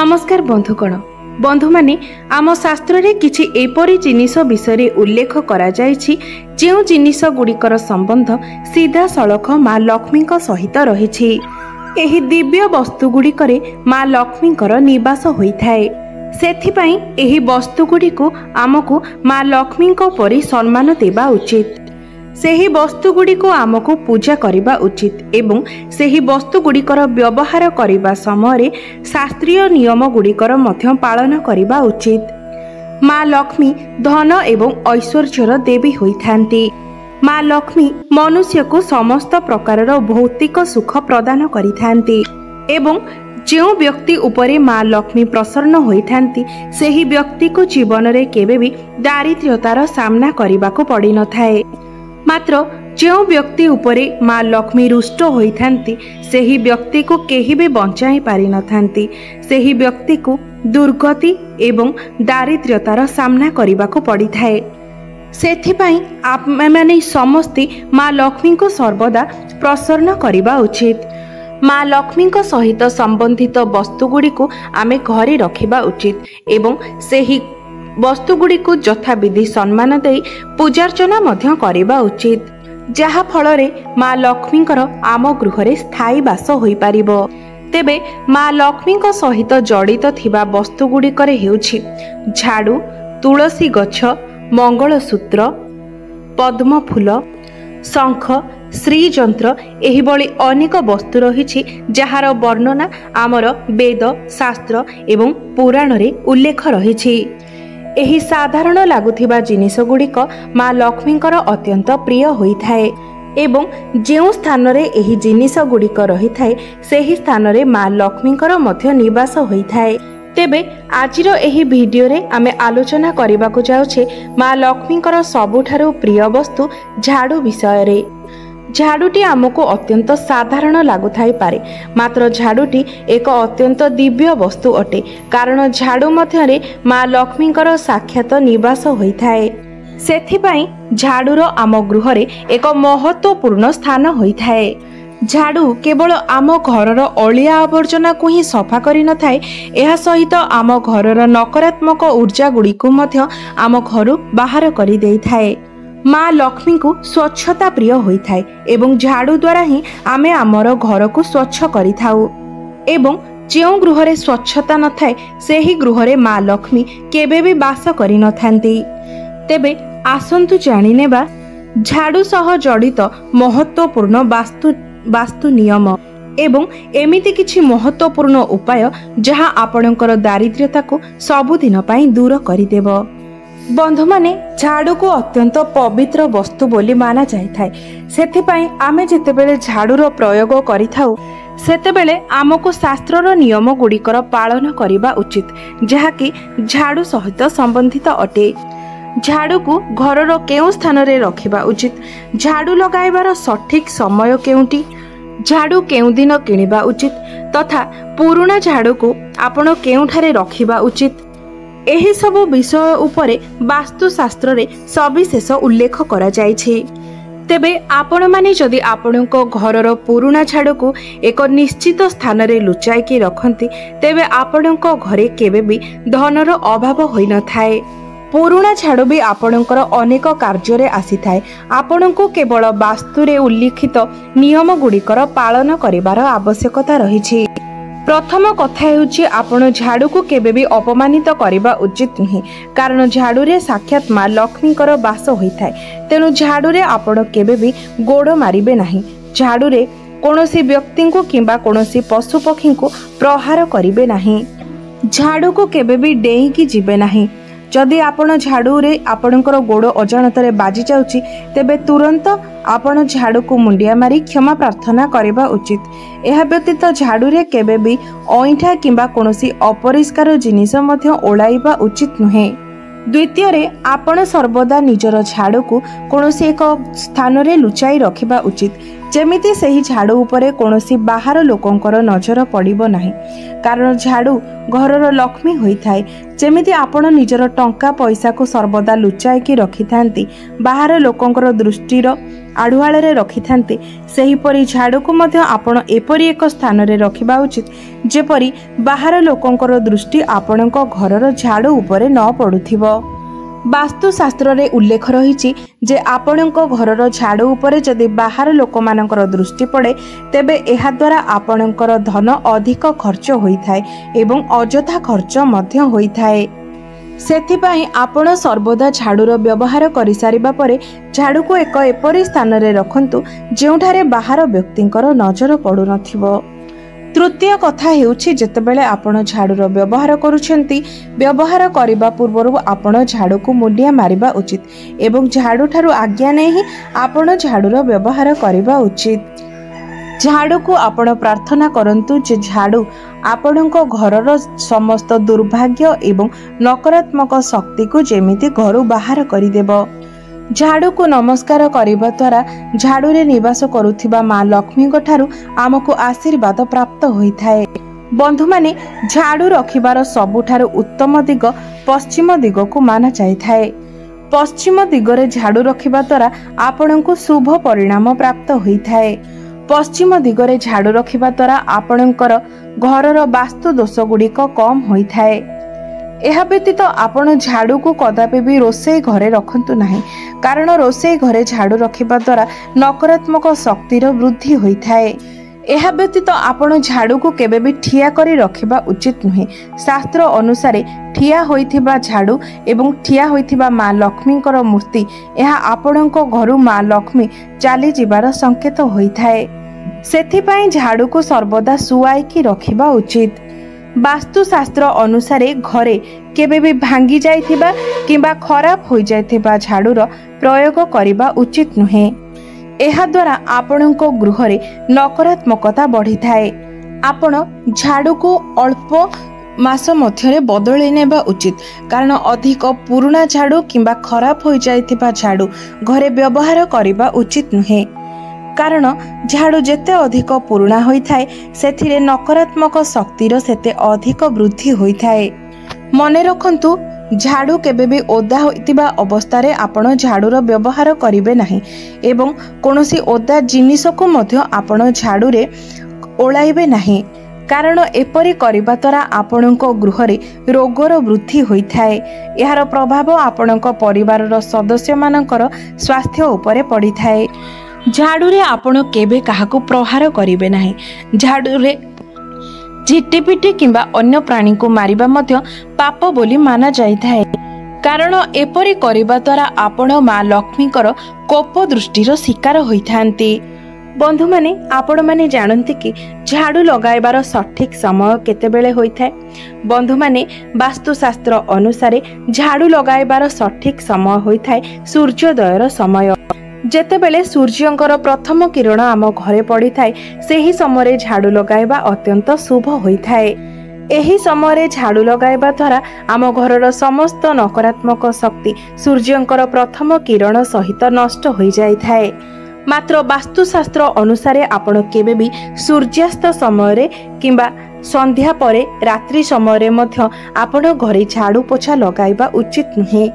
नमस्कार बंधुगण बंधु माने आम शास्त्र रे किछि एपरि जिनिस विषय उल्लेख करा जायछि जेउ जिनिस गुड़िकर संबंध सीधा सड़क माँ लक्ष्मी सहित रहिछि। एही दिव्य वस्तु गुड़िकरे माँ लक्ष्मीकर निवास होइथाए। सेथिपई एही वस्तु गुड़िको आमको माँ लक्ष्मी परि सम्मान देबा उचित। सेही वस्तु गुड़िको आमको पूजा करिबा उचित एवं सेही वस्तु गुड़िकर व्यवहार करिबा समय शास्त्रीय नियम गुड़िकर मध्य पालन करिबा उचित। माँ लक्ष्मी धन एवं ऐश्वर्यर देवी होइथांती। माँ लक्ष्मी मनुष्य को समस्त प्रकारर भौतिक सुख प्रदान करिथांती एवं जो व्यक्ति उपरे माँ लक्ष्मी प्रसन्न होइथांती सेही व्यक्ति को जीवन रे केबे भी दारिद्र्यतार सामना करिबाको पड़ी न थाए। मात्र जो व्यक्ति उपरे माँ लक्ष्मी रुष्ट होइथांती सेही व्यक्ति को केही भी बंचाई पारि न थांती। सेही व्यक्ति को दुर्गति एवं दारिद्र्यतार सामना करिबाको पड़ी थाए। सेथिपई आमे समस्ते माँ लक्ष्मी को सर्वदा प्रसन्न करिबा उचित। माँ लक्ष्मी सहित संबंधित वस्तु गुड़ी को आमे घरे रखिबा उचित एवं सेही वस्तु गुड़ी को यथाविधि सम्मान दे पूजार्चना मध्य करिबा उचित, जहा फलरे माँ लक्ष्मीकर आम गृहरे स्थायी वास होई पारिबो। तेबे माँ लक्ष्मी सहित जड़ित थिबा वस्तु गुड़िकरे हेउछि झाड़ू, तुलसी गछ, मंगलसूत्र, पद्म फूल, शंख, श्रीयंत्र एही भली अनेक वस्तु रहिछि जहार वर्णना आमर वेद, शास्त्र एवं पुराण रे उल्लेख रहिछि। एही साधारण लागुथिबा जिनिस गुड़िक माँ लक्ष्मीकर अत्यंत प्रिय होइथाए एवं जेउ स्थान रे एही जिनिस गुड़िक रहिथाए सेही स्थान रे माँ लक्ष्मीकर मध्य निवास होइथाए। तेबे आजिर एही भिडियो रे आमे आलोचना करिबाकु जाउछे माँ लक्ष्मीकर सबुठारु प्रिय वस्तु झाड़ू विषय रे। झाड़ूटी आमको अत्यंत साधारण लागुथाई पारे, मात्र झाड़ूटी एक अत्यंत दिव्य वस्तु अटे, कारण झाड़ू मध्यरे माँ लक्ष्मीकर साक्षात निवास होइथाए। सेथिपई झाड़ूर आम गृहरे एक महत्वपूर्ण स्थान होइथाए। झाड़ू केवल आम घरर अलिया आवर्जना को ही सफा करि न थाए, एहा सहित आम घरर नकारात्मक ऊर्जा गुड़ी को मध्य आम घरु बाहर करि देइथाए। माँ लक्ष्मी को स्वच्छता प्रिय होइथाए एवं झाड़ू द्वारा ही आमे आमर घर को स्वच्छ करिथाउ एवं जो गृहरे स्वच्छता न थाए सेही गृहरे माँ लक्ष्मी केबे भी वास करि न थांती। तेबे आसंतु जानि नेबा झाड़ू सह जड़ित महत्वपूर्ण वास्तु नियम एवं एमिति किछि महत्वपूर्ण उपाय जहाँ आपणकर दारिद्र्यता को सबुदिन पई दूर करिदेबो। बंधु माने झाड़ू को अत्यंत पवित्र वस्तु बोली माना जाइथाए। सेथिपई आमे जेतेबेले झाड़ूर प्रयोग करिथाउ सेतेबेले आमको शास्त्रर नियम गुड़िकर पालन करिबा उचित, जहाँकि झाड़ू सहित संबंधित अटे। झाड़ू को घरर केउ स्थान रे रखिबा उचित, झाड़ू लगाइबार सठिक समय केउटी, झाड़ू केउ दिन किनिबा उचित तथा पुराना झाड़ू को आपण केउठारे रखिबा उचित, एही सब विषय उपरे वास्तुशास्त्र रे सविशेष उल्लेख करा जायछि। तेबे आपण माने जदि आपणको घरर पुराना झाड़ू को एक निश्चित स्थान रे लुचाई के रखंती तेबे आपणको घरे केबे भी धनर अभाव होई न थाए। पुराना झाड़ू भी आपणकर अनेक कार्य रे आसी थाए। आपणको केवल वास्तु रे उल्लिखित नियम गुड़िकर पालन करिवार आवश्यकता रहिछि। प्रथम कथा हेउछि आपण झाड़ू को केबे भी अपमानित करिबा उचित नहीं, कारण झाड़ू रे साक्षात माँ लक्ष्मीकर वास होइथाए। तेनु झाड़ू रे आपण केबे भी गोड़ मारिबे नहीं। झाड़ू रे कोनोसी व्यक्ति को किंबा कोनोसी पशु पक्षी को प्रहार करिबे नहीं। झाड़ू को केबे भी डेई की जिबे नहीं। जदि आपण झाड़ू रे आपणकर गोड़ अजाणतरे बाजी जाउची तेबे तुरंत आपण झाड़ू को मुंडिया मारी क्षमा प्रार्थना करिबा उचित। एहा व्यतीत झाड़ू रे केबे भी अइठा किंबा कोनोसी अपरिष्कार जिनिस मध्य ओळाइबा उचित नुहे। द्वितीय रे आपण सर्वदा निजर झाड़ू को कोनोसी एक स्थान रे लुचाई रखिबा उचित, जेमिति सही झाड़ू उपरे कौनसी बाहर लोकंकर नजर पड़िबो नाही, कारण झाड़ू घरर लक्ष्मी होइथाय। जेमिति आपण निजर टंका पैसा को सर्वदा लुचाईकी रखिथांती, बाहर लोकंकर दृष्टिर आढ़ुआଳରେ रखिथांती, सेहीपरि झाड़ू को मध्य आपण एपरि एक स्थान रे रखिबा उचित जेपरि बाहर लोकंकर दृष्टि आपणक घरर झाड़ू उपरे न पड़ुथिबो। वास्तुशास्त्र रे उल्लेख रही जे आपणक घरर झाड़ू उपरे जदि बाहर लोक मानकर दृष्टि पड़े तेबे एहा द्वारा आपणकर धन अधिक खर्च होइथाय एवं अजथा खर्च मध्य होइथाय। सेथिपाई आपण सर्वदा झाड़ूर व्यवहार करि सारिबा परे झाड़ू को एक एपरि स्थान रे रखंतु जेउठारे बाहर व्यक्तिंकर नजर पड़ु नथिबो। तृतीय कथा हेउछि जेतेबेले आपण झाड़ूर व्यवहार करूछंती, व्यवहार करिबा पूर्वरु आपण झाड़ू को मुंडिया मारिबा उचित एवं झाड़ू ठारू आज्ञा नै ही आपण झाड़ूर व्यवहार करिबा उचित। झाड़ू को आपण प्रार्थना करंतु जे झाड़ू आपणक घरर समस्त दुर्भाग्य एवं नकारात्मक शक्ति को जेमिति घरु बाहर करिदेबो। झाड़ू को नमस्कार करिबा द्वारा झाड़ू रे निवास करुथिबा मां लक्ष्मी ठारू आमको आशीर्वाद प्राप्त होइथाय। बंधु माने झाड़ू रखिबार सबुठारू उत्तम दिग पश्चिम दिग को माना जाइथाय। पश्चिम दिगरे झाड़ू रखिबा द्वारा आपणको शुभ परिणाम प्राप्त होइथाय। पश्चिम दिगरे झाड़ू रखिबा द्वारा आपणकर घरर वास्तु दोष गुड़िक कम होइथाय। एहा व्यतीत आपण झाड़ू को कदापि भी रोषेई घरे रखंतु नाही, कारण रोषेई घरे झाड़ू रखिबा द्वारा नकारात्मक शक्तिर वृद्धि होइथाय। एहा व्यतीत आपण झाड़ू को केबे भी ठिया करी रखिबा उचित नुहे। शास्त्र अनुसारे ठिया होइथिबा झाड़ू एवं ठिया होइथिबा मां लक्ष्मीकर मूर्ति एहा आपणक घरु मां लक्ष्मी चाली जिबार संकेत होइथाय। सेथिपाई झाड़ू को सर्वदा सुआईकी रखिबा उचित। वास्तुशास्त्र अनुसारे घरे केबे भी भांगी जाइथिबा किंबा खराब हो जाइथिबा झाड़ूर प्रयोग करिबा उचित नुहे। एहा द्वारा आपणको गृहरे नकारात्मकता बढ़ी थाए। आपण झाड़ू को अल्प मास मध्यरे बदलै नेबा उचित, कारण अधिक पुराना झाड़ू किंबा खराब हो जाइथिबा झाड़ू घरे व्यवहार करिबा उचित नुहे। कारण झाड़ू जेते अधिक पुराना होइथाय सेथिरे नकारात्मक शक्तिर सेते अधिक वृद्धि होइथाय। मने रखंतु झाड़ू केबे भी ओदा होइतिबा अवस्थारे आपण झाड़ूर व्यवहार करिवे नाही एवं कोनोसी ओदा जिनिस को मध्य आपण झाड़ू रे ओळाइबे नाही, कारण एपरि करिबा द्वारा आपणको गृहरे रोगर वृद्धि होइथाय। एहार प्रभाव आपणको परिवारर सदस्य मानकर स्वास्थ्य उपरे पड़िथाय। झाड़ू रे आपण केबे काहाको प्रहार करिवे नाही। झाड़ू रे झिटिपिटी किंबा अन्य प्राणी को मारिबा मध्य पाप बोली माना जाइथाय, कारण एपरि करिबा द्वारा आपण मां लक्ष्मीकर कोप दृष्टिर शिकार होइथांती। बंधु माने आपण माने जानନ୍ତି कि झाड़ू लगाइबार सठिक समय केतेबेले होइथाय। बंधु माने वास्तुशास्त्र अनुसारे झाड़ू लगाइबार सठिक समय होइथाय सूर्योदयर समय। जेतेबेले सूर्यंकर प्रथम किरण आम घरे पड़ी थाए सेही समय झाड़ू लगाइबा अत्यंत शुभ होइथाय। एही समय झाड़ू लगाइबा द्वारा आम घरर समस्त नकारात्मक शक्ति सूर्यंकर प्रथम किरण सहित नष्ट हो जाइथाय। मात्र वास्तुशास्त्र अनुसारे आपण केबे भी सूर्यास्त समय किंबा संध्या परे रात्रि समय मध्य आपण घरे झाड़ू पोछा लगाइबा उचित नुहे।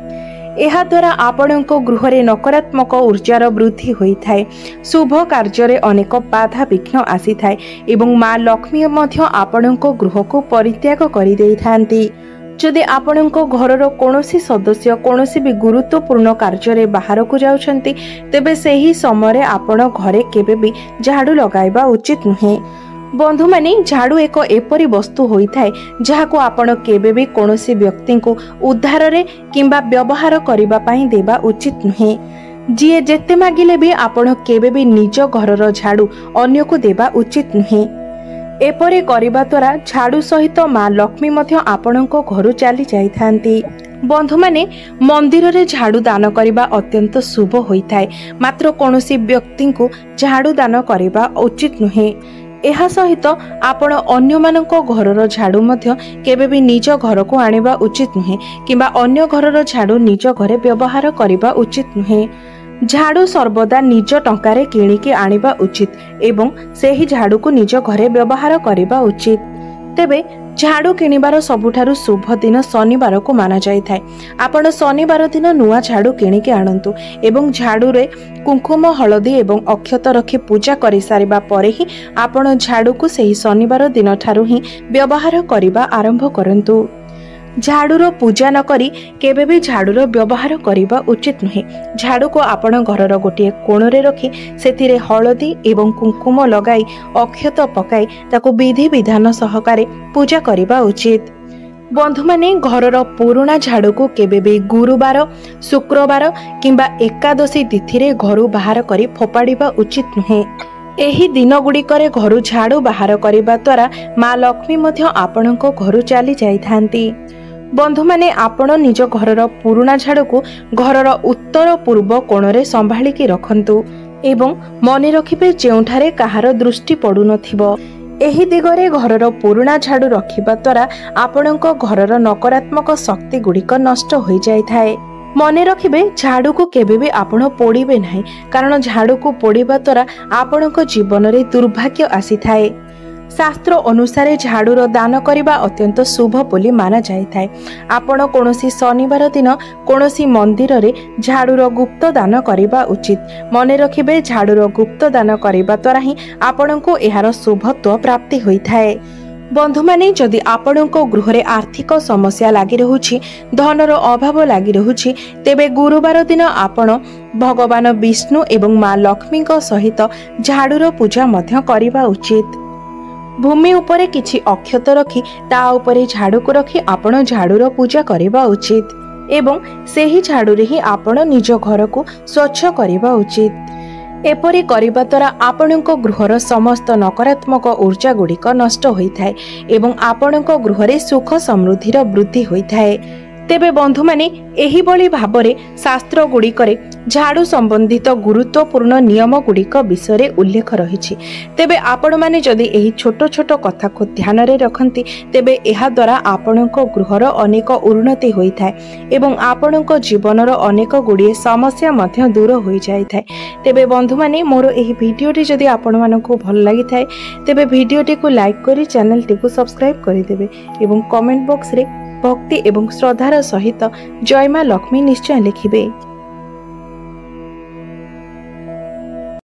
एहा द्वारा आपणको गृहरे नकारात्मक ऊर्जार वृद्धि होइथाय। शुभ कार्य अनेक बाधा विघ्न आसी थाए एवं मां लक्ष्मी मध्य आपणको गृह को परित्याग करि देइथांती। जदि आपणको घरर कोनोसी सदस्य कोनोसी भी गुरुत्वपूर्ण कार्य बाहर को जाउछंती तेबे सेही समय आपण घरे केबे भी झाड़ू लगाइबा उचित नुहे। बंधु माने झाड़ू एक एपरी वस्तु होइथाय जहाको आपण केबे भी कोनोसी व्यक्ति को उद्धार रे किंबा व्यवहार करिबा पई देबा उचित नुहे। जिए जेते मागिले भी आपण केबे भी निज घरर झाड़ू अन्य को देबा उचित नुहे। एपरी करिबा द्वारा झाड़ू सहित मां लक्ष्मी मध्य आपणको घरु चली जाइथांती। बंधु माने मंदिर रे झाड़ू दान करिबा अत्यंत शुभ होइथाय, मात्र कोनोसी व्यक्ति को झाड़ू दान करिबा उचित नुहे। एहा सहित आपण अन्य मानको घरर झाड़ू मध्य केबे भी निज घर को आनिबा उचित नुहे किंबा अन्य घरर झाड़ू निज घरे व्यवहार करिबा उचित नुहे। झाड़ू सर्वदा निज टंकारे किणिकी आनिबा उचित एवं सेही झाड़ू को निज घरे व्यवहार करिबा उचित। तेबे झाड़ू किणिबार सबुठारु शुभ दिन शनिवार को माना जाय थाए। आपण शनिवार दिन नुआ झाड़ू किणिकी आनंतु एवं झाड़ू रे कुंकुम हलदी एवं अक्षत रखी पूजा करि सारिबा परे ही आपण झाड़ू को सेही शनिवार दिन ठारु ही व्यवहार करिबा आरंभ करंतु। झाड़ूर पूजा न करी केबे भी झाड़ूर व्यवहार करिबा उचित नुहे। झाड़ू को आपण घरर गोटे कोणरे रखी सेथिरे हलदी एवं कुंकुम लगाई अक्षत पकाई ताको विधि विधान सहकारे पूजा करिबा उचित। बंधु माने घरर पुराणा झाड़ू को केबे भी गुरुवार शुक्रवार किंबा एकादशी तिथि रे घरु बाहर करी फोपाड़िबा उचित नुहे। एही दिन गुड़िकरे घरु झाड़ू बाहर करिबा द्वारा माँ लक्ष्मी मध्य आपणको घरु चली जाइथांती। बंधु माने आपण निज घरर पुराणा झाड़ू को घरर उत्तर पूर्व कोणरे संभाळिकी रखंतु एवं मने रखिबे जेउठारे काहार दृष्टि पडु नथिबो। एही दिगरे घरर पुराणा झाड़ू रखिबा द्वारा आपणको घरर नकारात्मक शक्ति गुड़िक नष्ट होई जाय थाए। मने रखिबे झाड़ू को केबे भी आपण पोड़िबे नाही, कारण झाड़ू को पोड़िबा द्वारा आपणको जीवन रे दुर्भाग्य आसी थाए। शास्त्र अनुसार झाड़ूर दान करने अत्यंत शुभ बोली माना जाय थाए। आपण कोनोसी शनिवार दिन कोनोसी मंदिर रे झाड़ूर गुप्त दान करने उचित। मने रखिबे झाड़ूर गुप्त दान करने द्वारा ही आपणको एहार शुभत्व प्राप्ति होई थाए। बंधु माने जदि आपणको गृह रे आर्थिक समस्या लागि रहुछि, धनर अभाव लागि रहुछि, तेबे गुरुवार दिन आपण भगवान विष्णु एवं माँ लक्ष्मी सहित झाड़ूर पूजा मध्य करबा उचित। भूमि उपरे किछि अक्षत रखी ता उपरे झाड़ू को रखी आपण झाड़ूर पूजा करबा उचित एवं सेही झाड़ू रे ही आपण निज घर को स्वच्छ करबा उचित। एपरि करबा द्वारा आपणको गृहर समस्त नकारात्मक ऊर्जा गुड़िक नष्ट होइथाए एवं आपणको गृह रे सुख समृद्धिर वृद्धि होइथाए। तेबे बंधु माने एही बळी भाबरे शास्त्र गुड़िकरे झाड़ू संबंधित गुरुत्वपूर्ण नियम गुड़िक विषय उल्लेख रही। तेबे आपण माने जदि एही छोट छोट कथा को ध्यान रे रखंती तेबे एहा द्वारा आपणको गृहर अनेक उन्नति होइथाए एवं आपणको जीवनर अनेक गुड़िए समस्या मध्य दूर होई जाय थाए। तेबे बंधु माने मोर एही भिडियोटी जदि आपण मानकु भल लागि थाए तेबे भिडियोटी को लाइक करी चैनल टी को सब्सक्राइब करि देबे एवं कमेंट बॉक्स रे भक्ति एवं श्रद्धार सहित जय माँ लक्ष्मी निश्चय लिखिबे।